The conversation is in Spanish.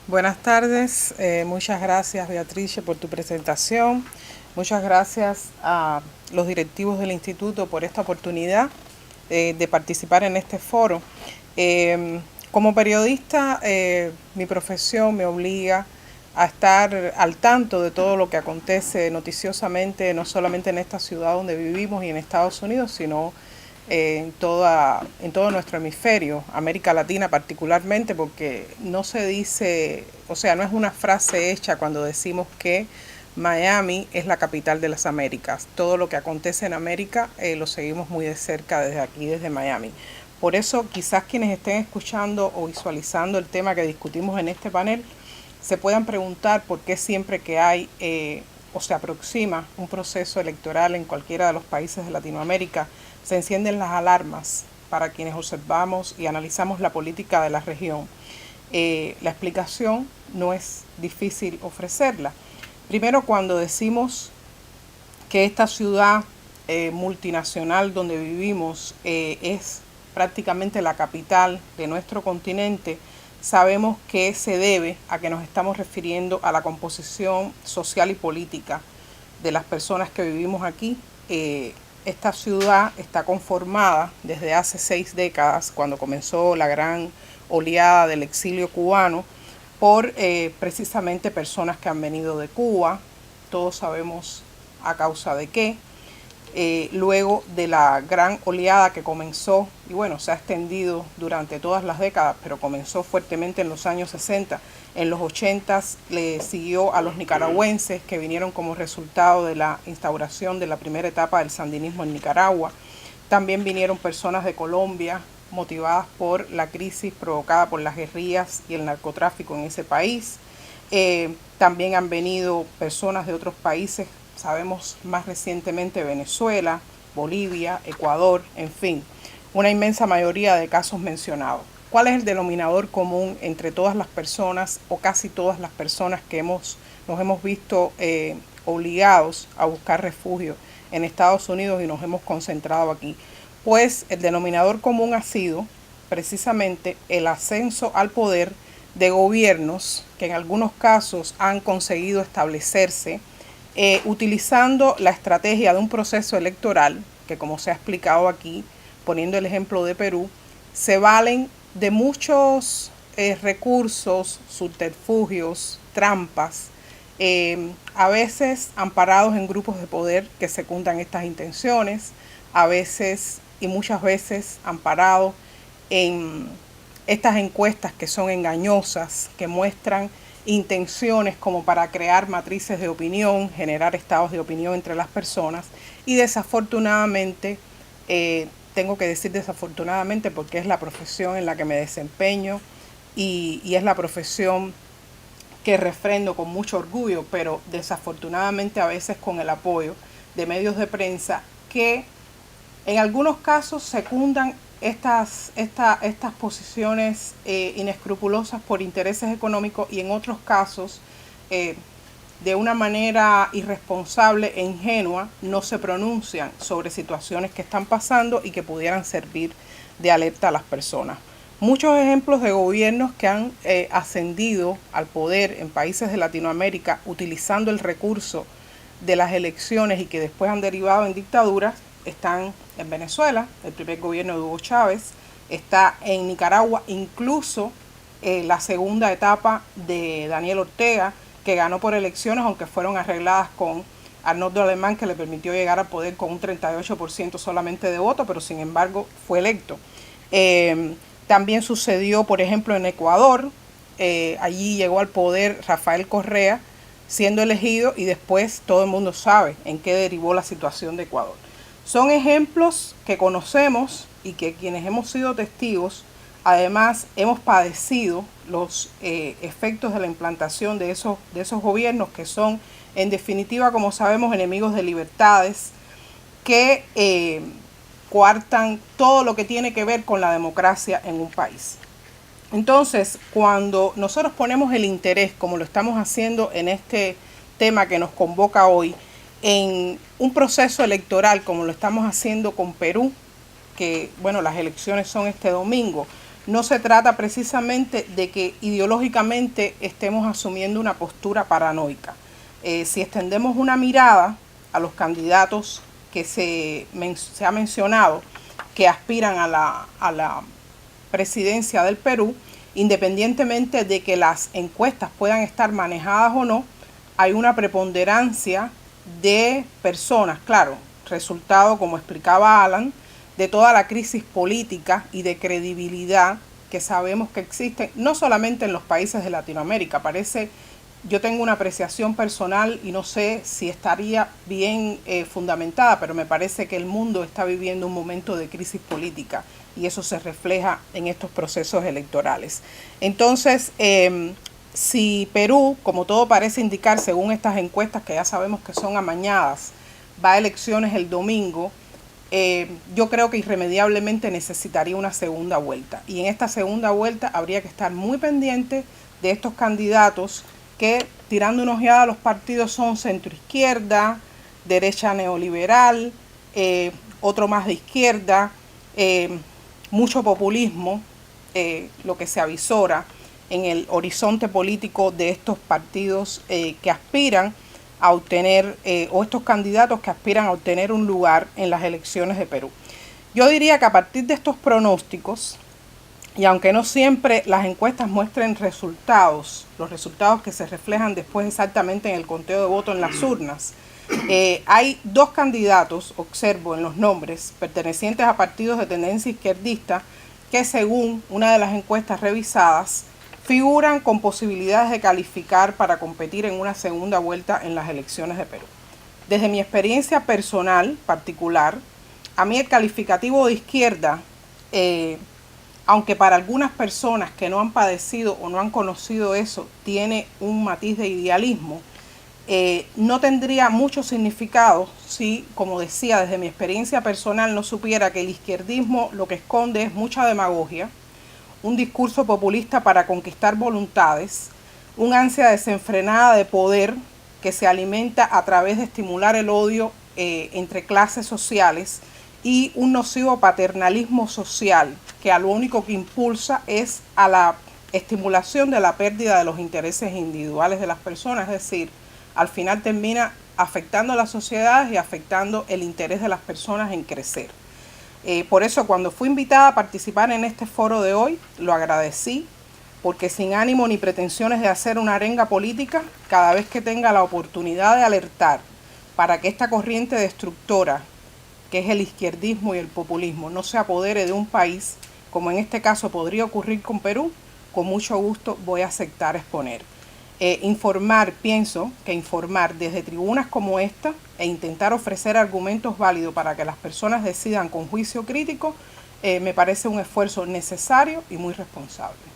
Buenas tardes, muchas gracias Beatrice por tu presentación, muchas gracias a los directivos del instituto por esta oportunidad de participar en este foro. Como periodista, mi profesión me obliga a estar al tanto de todo lo que acontece noticiosamente, no solamente en esta ciudad donde vivimos y en Estados Unidos, sino en todo nuestro hemisferio, América Latina particularmente, porque no se dice, o sea, no es una frase hecha cuando decimos que Miami es la capital de las Américas. Todo lo que acontece en América lo seguimos muy de cerca desde aquí, desde Miami. Por eso, quizás quienes estén escuchando o visualizando el tema que discutimos en este panel, se puedan preguntar por qué siempre que hay o se aproxima un proceso electoral en cualquiera de los países de Latinoamérica, se encienden las alarmas para quienes observamos y analizamos la política de la región. La explicación no es difícil ofrecerla. Primero, cuando decimos que esta ciudad multinacional donde vivimos es prácticamente la capital de nuestro continente, sabemos que se debe a que nos estamos refiriendo a la composición social y política de las personas que vivimos aquí. Esta ciudad está conformada desde hace 6 décadas, cuando comenzó la gran oleada del exilio cubano, por precisamente personas que han venido de Cuba. Todos sabemos a causa de qué. Luego de la gran oleada que comenzó, y bueno, se ha extendido durante todas las décadas, pero comenzó fuertemente en los años 60, en los 80 le siguió a los nicaragüenses que vinieron como resultado de la instauración de la primera etapa del sandinismo en Nicaragua. También vinieron personas de Colombia motivadas por la crisis provocada por las guerrillas y el narcotráfico en ese país. También han venido personas de otros países, sabemos más recientemente Venezuela, Bolivia, Ecuador, en fin, una inmensa mayoría de casos mencionados. ¿Cuál es el denominador común entre todas las personas o casi todas las personas que nos hemos visto obligados a buscar refugio en Estados Unidos y nos hemos concentrado aquí? Pues el denominador común ha sido precisamente el ascenso al poder de gobiernos que en algunos casos han conseguido establecerse utilizando la estrategia de un proceso electoral, que como se ha explicado aquí, poniendo el ejemplo de Perú, se valen de muchos recursos, subterfugios, trampas, a veces amparados en grupos de poder que secundan estas intenciones, a veces y muchas veces amparados en estas encuestas que son engañosas, que muestran intenciones como para crear matrices de opinión, generar estados de opinión entre las personas y desafortunadamente, tengo que decir desafortunadamente porque es la profesión en la que me desempeño y es la profesión que refrendo con mucho orgullo, pero desafortunadamente a veces con el apoyo de medios de prensa que en algunos casos secundan estas posiciones inescrupulosas por intereses económicos y en otros casos de una manera irresponsable e ingenua no se pronuncian sobre situaciones que están pasando y que pudieran servir de alerta a las personas. Muchos ejemplos de gobiernos que han ascendido al poder en países de Latinoamérica utilizando el recurso de las elecciones y que después han derivado en dictaduras están en Venezuela, el primer gobierno de Hugo Chávez, está en Nicaragua, incluso la segunda etapa de Daniel Ortega, que ganó por elecciones, aunque fueron arregladas con Arnoldo Alemán, que le permitió llegar al poder con un 38% solamente de votos, pero sin embargo fue electo. También sucedió, por ejemplo, en Ecuador, allí llegó al poder Rafael Correa, siendo elegido y después todo el mundo sabe en qué derivó la situación de Ecuador. Son ejemplos que conocemos y que quienes hemos sido testigos, además hemos padecido los efectos de la implantación de esos gobiernos que son, en definitiva, como sabemos, enemigos de libertades, que coartan todo lo que tiene que ver con la democracia en un país. Entonces, cuando nosotros ponemos el interés, como lo estamos haciendo en este tema que nos convoca hoy, en un proceso electoral como lo estamos haciendo con Perú, que bueno, las elecciones son este domingo, no se trata precisamente de que ideológicamente estemos asumiendo una postura paranoica. Si extendemos una mirada a los candidatos que se ha mencionado que aspiran a la presidencia del Perú, independientemente de que las encuestas puedan estar manejadas o no, hay una preponderancia de personas, claro, resultado, como explicaba Alan, de toda la crisis política y de credibilidad que sabemos que existe, no solamente en los países de Latinoamérica. Yo tengo una apreciación personal y no sé si estaría bien fundamentada, pero me parece que el mundo está viviendo un momento de crisis política y eso se refleja en estos procesos electorales. Entonces, si Perú, como todo parece indicar, según estas encuestas que ya sabemos que son amañadas, va a elecciones el domingo, yo creo que irremediablemente necesitaría una segunda vuelta. Y en esta segunda vuelta habría que estar muy pendiente de estos candidatos que, tirando una ojeada a los partidos, son centroizquierda, derecha neoliberal, otro más de izquierda, mucho populismo, lo que se avisora en el horizonte político de estos partidos que aspiran a obtener, o estos candidatos que aspiran a obtener un lugar en las elecciones de Perú. Yo diría que a partir de estos pronósticos, y aunque no siempre las encuestas muestren resultados, los resultados que se reflejan después exactamente en el conteo de votos en las urnas, hay dos candidatos, observo en los nombres, pertenecientes a partidos de tendencia izquierdista, que según una de las encuestas revisadas, figuran con posibilidades de calificar para competir en una segunda vuelta en las elecciones de Perú. Desde mi experiencia personal particular, a mí el calificativo de izquierda, aunque para algunas personas que no han padecido o no han conocido eso, tiene un matiz de idealismo, no tendría mucho significado si, como decía, desde mi experiencia personal no supiera que el izquierdismo lo que esconde es mucha demagogia, un discurso populista para conquistar voluntades, un ansia desenfrenada de poder que se alimenta a través de estimular el odio entre clases sociales y un nocivo paternalismo social que a lo único que impulsa es a la estimulación de la pérdida de los intereses individuales de las personas, es decir, al final termina afectando a la sociedad y afectando el interés de las personas en crecer. Por eso cuando fui invitada a participar en este foro de hoy, lo agradecí, porque sin ánimo ni pretensiones de hacer una arenga política, cada vez que tenga la oportunidad de alertar para que esta corriente destructora, que es el izquierdismo y el populismo, no se apodere de un país, como en este caso podría ocurrir con Perú, con mucho gusto voy a aceptar exponer. Pienso que informar desde tribunas como esta e intentar ofrecer argumentos válidos para que las personas decidan con juicio crítico, me parece un esfuerzo necesario y muy responsable.